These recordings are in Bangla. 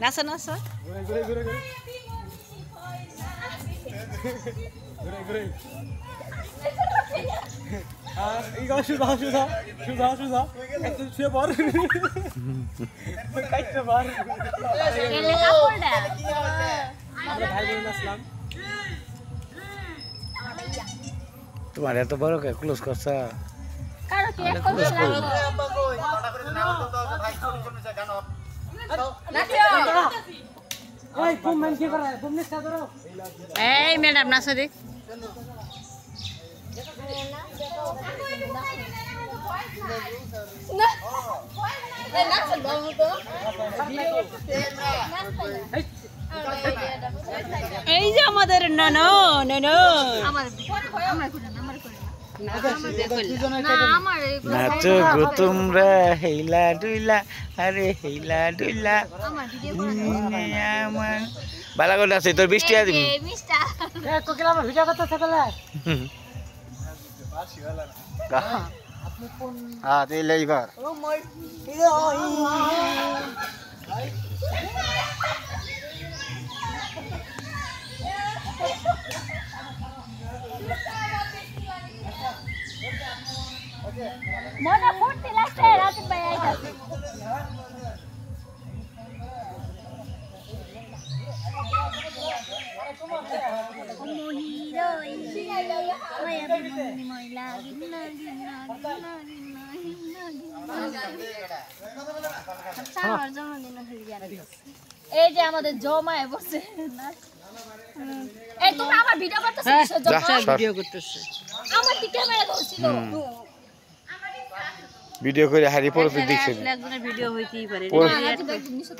নাচো নাচো তোমার এত বড় কে ক্লোজ করছ এই ম্যাডাম নাচো দেখ এই যে আমাদের নানো নানো নাচো গো তোমরা হেইলা ডুইলা আরে হেইলা ডুইলা আমার বালা করে নাচে তোর 20 টাকা দিবি কোকিলা আমার ভিডিও করতে সকালে হ্যাঁ তুই লাইভার মনে ফুর্তি লাগছে রাতে বাইরে যাচ্ছে এই যে আমাদের জমায় বসে এই তোমরা আমার ভিডিও করতেছ ভিডিও করতেছে আমার কি ক্যামেরা ধরছিল ভিডিও করে হারি পরে তুই দেখছিস একজনের ভিডিও হইতেই পারে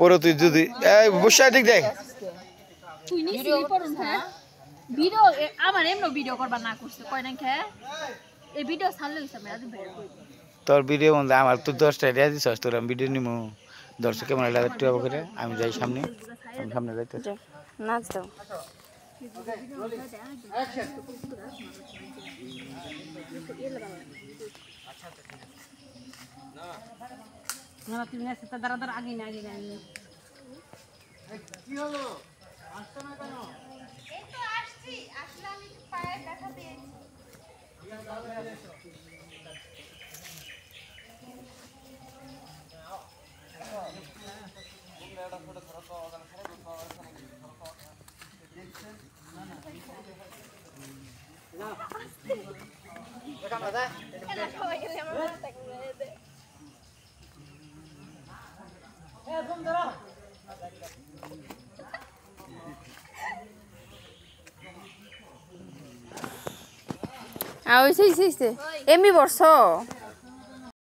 পরে তুই যদি এই বসা দিক দেখ তুই নিছিলি পড়ুন হ্যাঁ ভিডিও আমার এমন ভিডিও করবা না করছে কয় না খে এই ভিডিও ছাড়লে হইছে আমি আজ বের কই তোর ভিডিও মধ্যে আমার তো 10 টাকা দিয়া দিছস তোর আমি ভিডিও নিমু দর্শক কেমন লাগে একটু করে আমি যাই সামনে আমি সামনে যাইতে নাচ দাও না তুমি না সেটা দাঁড়া দাঁড়া আগে না কি হলো আসছ না কেন এই তো আসছি আসলে আমি পায়ে ব্যথা পেয়েছি আ ওই সেই এমনি বর্ষ